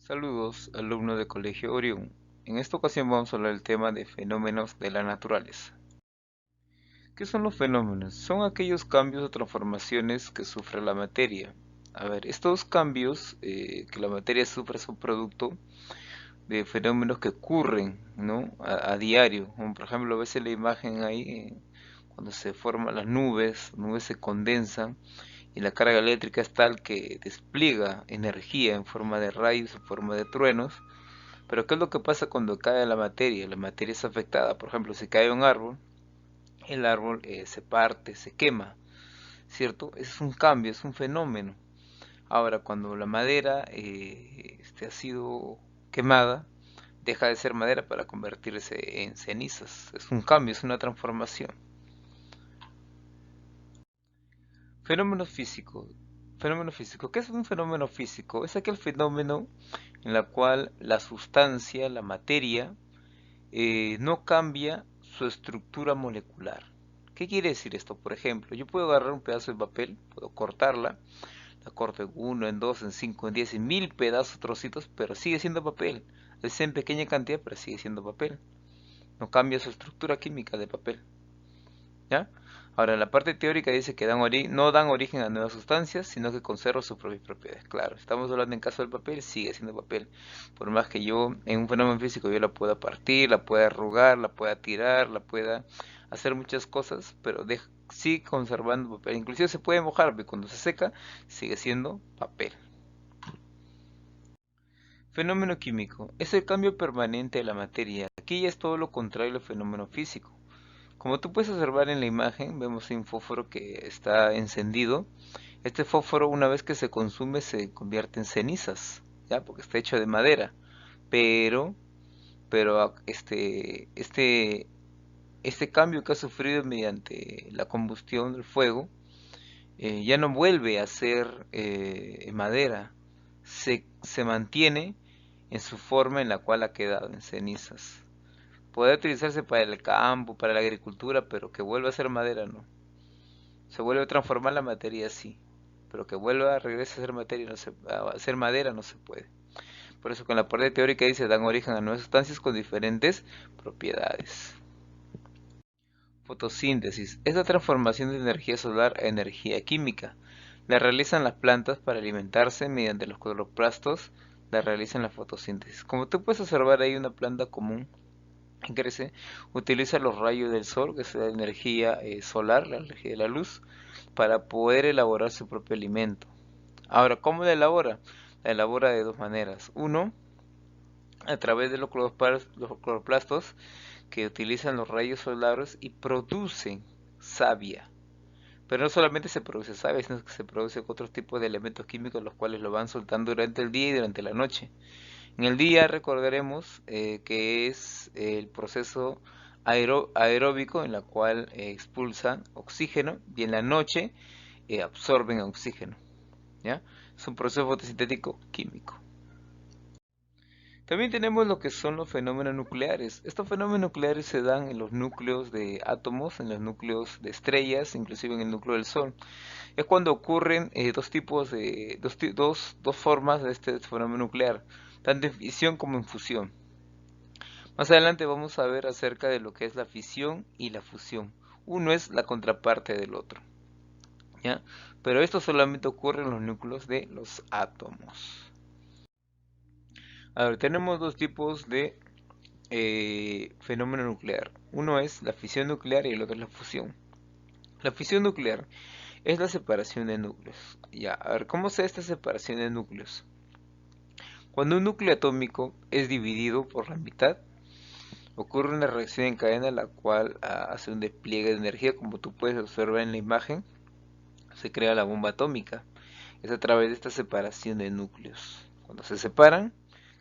Saludos, alumno de Colegio Orión. En esta ocasión vamos a hablar del tema de fenómenos de la naturaleza. ¿Qué son los fenómenos? Son aquellos cambios o transformaciones que sufre la materia. A ver, estos cambios que la materia sufre son producto de fenómenos que ocurren, ¿no? a diario. Como por ejemplo, ves en la imagen ahí, cuando se forman las nubes se condensan y la carga eléctrica es tal que despliega energía en forma de rayos, en forma de truenos. Pero ¿qué es lo que pasa cuando cae la materia? La materia es afectada. Por ejemplo, si cae un árbol, el árbol se parte, se quema, ¿cierto? Es un cambio, es un fenómeno. Ahora, cuando la madera ha sido quemada, deja de ser madera para convertirse en cenizas. Es un cambio, es una transformación. Fenómeno físico. Fenómeno físico. ¿Qué es un fenómeno físico? Es aquel fenómeno en el cual la sustancia, la materia, no cambia su estructura molecular. ¿Qué quiere decir esto? Por ejemplo, yo puedo agarrar un pedazo de papel, puedo cortarla, la corto en 1, en 2, en 5, en 10, en 1000 pedazos, trocitos, pero sigue siendo papel. Es en pequeña cantidad, pero sigue siendo papel. No cambia su estructura química de papel. ¿Ya? Ahora, la parte teórica dice que no dan origen a nuevas sustancias, sino que conservan sus propias propiedades. Claro, estamos hablando en caso del papel, sigue siendo papel. Por más que yo, en un fenómeno físico, yo la pueda partir, la pueda arrugar, la pueda tirar, la pueda hacer muchas cosas, pero sigue conservando papel. Inclusive se puede mojar, pero cuando se seca, sigue siendo papel. Fenómeno químico. Es el cambio permanente de la materia. Aquí ya es todo lo contrario al fenómeno físico. Como tú puedes observar en la imagen, vemos un fósforo que está encendido. Este fósforo, una vez que se consume, se convierte en cenizas, ¿ya? Porque está hecho de madera. Pero, este cambio que ha sufrido mediante la combustión del fuego, ya no vuelve a ser madera. Se mantiene en su forma en la cual ha quedado, en cenizas. Puede utilizarse para el campo, para la agricultura, pero que vuelva a ser madera, no. Se vuelve a transformar la materia, sí, pero que vuelva a regresar a ser materia, a ser madera, no se puede. Por eso con la parte teórica dice dan origen a nuevas sustancias con diferentes propiedades. Fotosíntesis es la transformación de energía solar a energía química. La realizan las plantas para alimentarse mediante los cloroplastos, la realizan la fotosíntesis. Como tú puedes observar, hay una planta común crece, utiliza los rayos del sol, que es la energía solar, la energía de la luz, para poder elaborar su propio alimento. Ahora, ¿cómo la elabora? La elabora de dos maneras. Uno, a través de los cloroplastos que utilizan los rayos solares y producen savia. Pero no solamente se produce savia, sino que se produce otros tipos de elementos químicos los cuales lo van soltando durante el día y durante la noche. En el día recordaremos que es el proceso aeróbico en la cual expulsan oxígeno y en la noche absorben oxígeno. ¿Ya? Es un proceso fotosintético químico. También tenemos lo que son los fenómenos nucleares. Estos fenómenos nucleares se dan en los núcleos de átomos, en los núcleos de estrellas, inclusive en el núcleo del Sol. Es cuando ocurren dos formas de este fenómeno nuclear, tanto en fisión como en fusión. Más adelante vamos a ver acerca de lo que es la fisión y la fusión. Uno es la contraparte del otro, ¿ya? Pero esto solamente ocurre en los núcleos de los átomos. A ver, tenemos dos tipos de fenómeno nuclear. Uno es la fisión nuclear y el otro es la fusión. La fisión nuclear es la separación de núcleos. Ya, a ver, ¿cómo se da esta separación de núcleos? Cuando un núcleo atómico es dividido por la mitad, ocurre una reacción en cadena la cual hace un despliegue de energía, como tú puedes observar en la imagen, se crea la bomba atómica. Es a través de esta separación de núcleos. Cuando se separan,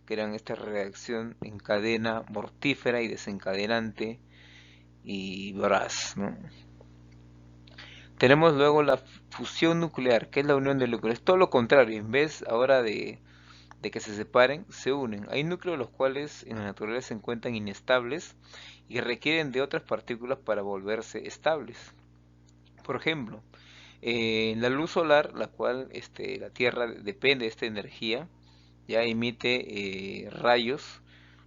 crean esta reacción en cadena mortífera y desencadenante y voraz, ¿no? Tenemos luego la fusión nuclear, que es la unión de núcleos. Es todo lo contrario, en vez ahora de que se separen, se unen. Hay núcleos los cuales en la naturaleza se encuentran inestables y requieren de otras partículas para volverse estables. Por ejemplo, la luz solar, la cual la Tierra depende de esta energía, ya emite rayos,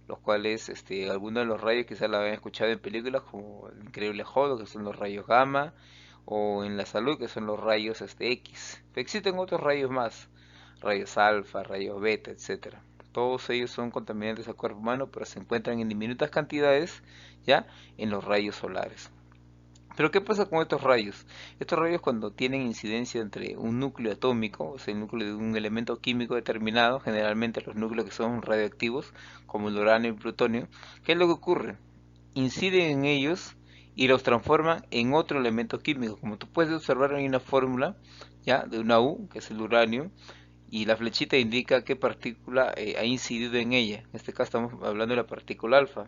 los cuales algunos de los rayos quizás la habían escuchado en películas como El Increíble Hulk, que son los rayos gamma, o en la salud, que son los rayos X. Pero existen otros rayos más, rayos alfa, rayos beta, etcétera. Todos ellos son contaminantes al cuerpo humano, pero se encuentran en diminutas cantidades ya en los rayos solares. Pero ¿qué pasa con estos rayos? Estos rayos cuando tienen incidencia entre un núcleo atómico, o sea, el núcleo de un elemento químico determinado, generalmente los núcleos que son radioactivos, como el uranio y el plutonio, ¿qué es lo que ocurre? Inciden en ellos y los transforman en otro elemento químico. Como tú puedes observar, hay una fórmula ya de una U, que es el uranio, y la flechita indica qué partícula ha incidido en ella. En este caso estamos hablando de la partícula alfa.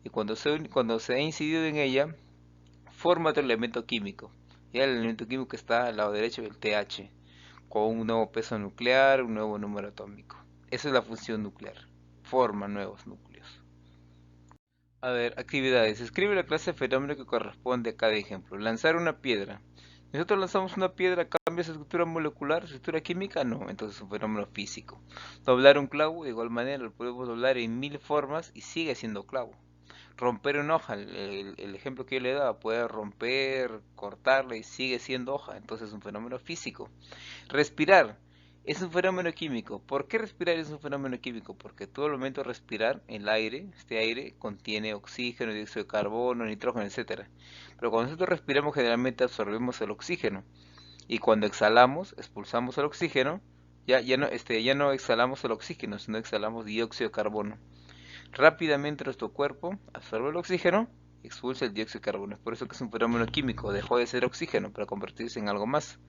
Y cuando se ha incidido en ella, forma otro elemento químico. Ya el elemento químico está al lado derecho del TH, con un nuevo peso nuclear, un nuevo número atómico. Esa es la función nuclear. Forma nuevos núcleos. A ver, actividades. Escribe la clase de fenómeno que corresponde a cada ejemplo. Lanzar una piedra. Nosotros lanzamos una piedra, ¿cambia su estructura molecular, su estructura química? No, entonces es un fenómeno físico. Doblar un clavo, de igual manera, lo podemos doblar en 1000 formas y sigue siendo clavo. Romper una hoja, el ejemplo que yo le daba, puede romper, cortarla y sigue siendo hoja, entonces es un fenómeno físico. Respirar es un fenómeno químico. ¿Por qué respirar es un fenómeno químico? Porque todo el momento de respirar, el aire, este aire contiene oxígeno, dióxido de carbono, nitrógeno, etcétera. Pero cuando nosotros respiramos generalmente absorbemos el oxígeno y cuando exhalamos, expulsamos el oxígeno, ya no exhalamos el oxígeno, sino exhalamos dióxido de carbono. Rápidamente nuestro cuerpo absorbe el oxígeno y expulsa el dióxido de carbono. Es por eso que es un fenómeno químico, dejó de ser oxígeno para convertirse en algo más.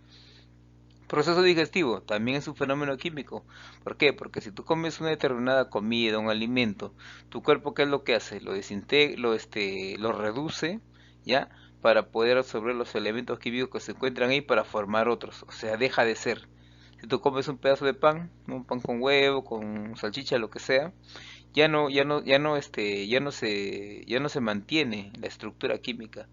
Proceso digestivo también es un fenómeno químico. ¿Por qué? Porque si tú comes una determinada comida, un alimento, tu cuerpo ¿qué es lo que hace? Lo desintegra, lo reduce, ¿ya? Para poder absorber los elementos químicos que se encuentran ahí para formar otros. O sea, deja de ser. Si tú comes un pedazo de pan, un pan con huevo, con salchicha, lo que sea, ya no se mantiene la estructura química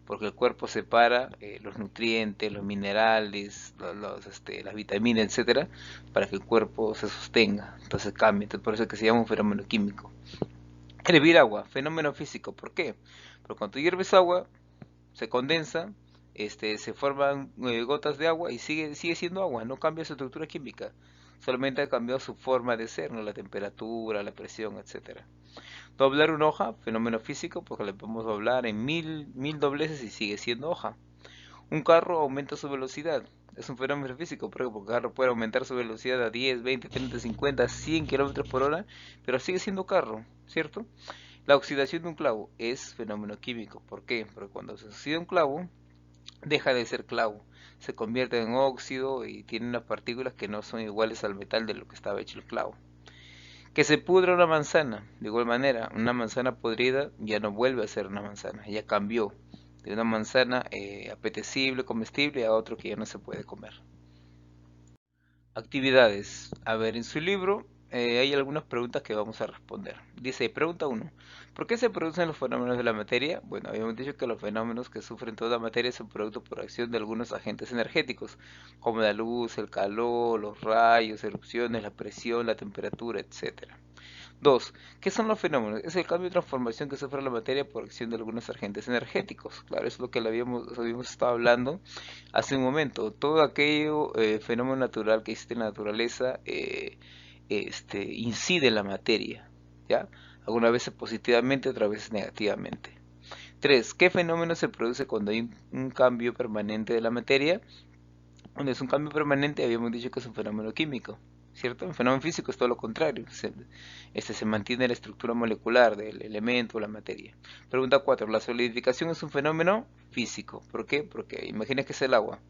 porque el cuerpo separa los nutrientes, los minerales, las vitaminas, etcétera, para que el cuerpo se sostenga, entonces cambia, entonces por eso es que se llama un fenómeno químico. Hervir agua, fenómeno físico, ¿por qué? Porque cuando tú hierves agua, se condensa, se forman gotas de agua y sigue siendo agua, no cambia su estructura química, solamente ha cambiado su forma de ser, ¿no? La temperatura, la presión, etcétera. Doblar una hoja, fenómeno físico, porque le podemos doblar en mil dobleces y sigue siendo hoja. Un carro aumenta su velocidad, es un fenómeno físico, porque el carro puede aumentar su velocidad a 10, 20, 30, 50, 100 kilómetros por hora, pero sigue siendo carro, ¿cierto? La oxidación de un clavo es fenómeno químico, ¿por qué? Porque cuando se oxida un clavo, deja de ser clavo, se convierte en óxido y tiene unas partículas que no son iguales al metal de lo que estaba hecho el clavo. Que se pudra una manzana, de igual manera, una manzana podrida ya no vuelve a ser una manzana, ya cambió de una manzana apetecible, comestible, a otro que ya no se puede comer. Actividades. A ver, en su libro hay algunas preguntas que vamos a responder. Dice, pregunta uno: ¿por qué se producen los fenómenos de la materia? Bueno, habíamos dicho que los fenómenos que sufren toda materia son producto por acción de algunos agentes energéticos, como la luz, el calor, los rayos, erupciones, la presión, la temperatura, etcétera. 2. ¿Qué son los fenómenos? Es el cambio de transformación que sufre la materia por acción de algunos agentes energéticos. Claro, es lo que habíamos estado hablando hace un momento. Todo aquello fenómeno natural que existe en la naturaleza incide en la materia, ¿ya? Algunas veces positivamente, otras veces negativamente. 3. ¿Qué fenómeno se produce cuando hay un cambio permanente de la materia? Cuando es un cambio permanente, habíamos dicho que es un fenómeno químico, ¿cierto? Un fenómeno físico es todo lo contrario. Se mantiene la estructura molecular del elemento o la materia. Pregunta 4. La solidificación es un fenómeno físico. ¿Por qué? Porque imagina que es el agua.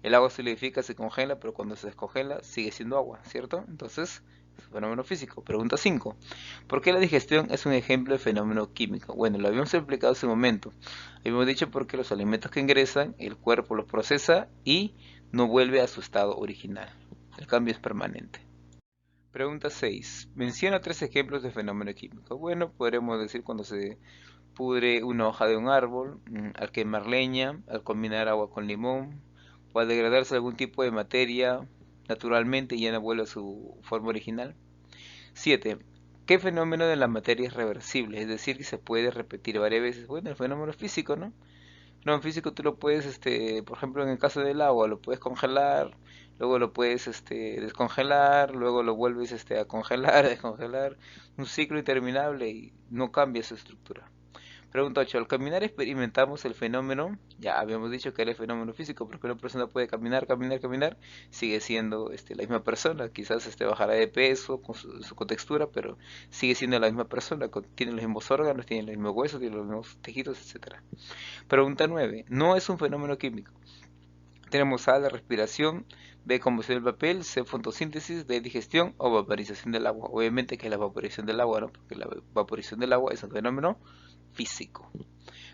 El agua solidifica, se congela, pero cuando se descongela sigue siendo agua, ¿cierto? Entonces, es un fenómeno físico. Pregunta 5. ¿Por qué la digestión es un ejemplo de fenómeno químico? Bueno, lo habíamos explicado hace un momento. Habíamos dicho porque los alimentos que ingresan, el cuerpo los procesa y no vuelve a su estado original. El cambio es permanente. Pregunta 6. Menciona tres ejemplos de fenómeno químico. Bueno, podremos decir cuando se pudre una hoja de un árbol, al quemar leña, al combinar agua con limón, o al degradarse algún tipo de materia naturalmente y ya no vuelve a su forma original. 7. ¿Qué fenómeno de la materia es reversible? Es decir, que se puede repetir varias veces. Bueno, el fenómeno físico, ¿no? No, en físico tú lo puedes, por ejemplo, en el caso del agua, lo puedes congelar, luego lo puedes, descongelar, luego lo vuelves, a congelar, descongelar, un ciclo interminable y no cambia su estructura. Pregunta 8. Al caminar experimentamos el fenómeno, ya habíamos dicho que era el fenómeno físico, porque una persona puede caminar, caminar, caminar, sigue siendo la misma persona, quizás bajará de peso con su contextura, pero sigue siendo la misma persona, tiene los mismos órganos, tiene los mismos huesos, tiene los mismos tejidos, etcétera. Pregunta 9. No es un fenómeno químico. Tenemos A, la respiración, B, combustión del papel, C, fotosíntesis, D, digestión o vaporización del agua. Obviamente que es la vaporización del agua, ¿no? Porque la vaporización del agua es un fenómeno físico.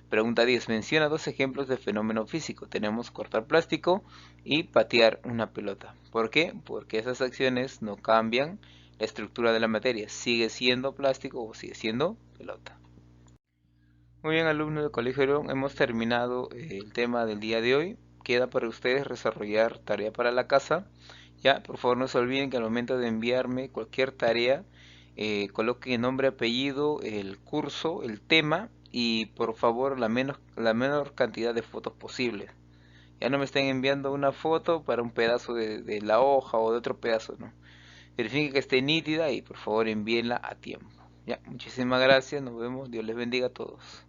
Pregunta 10. Menciona dos ejemplos de fenómeno físico. Tenemos cortar plástico y patear una pelota. ¿Por qué? Porque esas acciones no cambian la estructura de la materia. Sigue siendo plástico o sigue siendo pelota. Muy bien, alumnos del Colegio León, hemos terminado el tema del día de hoy. Queda para ustedes desarrollar tarea para la casa. Ya, por favor no se olviden que al momento de enviarme cualquier tarea, coloquen nombre, apellido, el curso, el tema y por favor la menor cantidad de fotos posibles. Ya no me estén enviando una foto para un pedazo de la hoja o de otro pedazo, no. Verifiquen que esté nítida y por favor envíenla a tiempo. Ya, muchísimas gracias, nos vemos, Dios les bendiga a todos.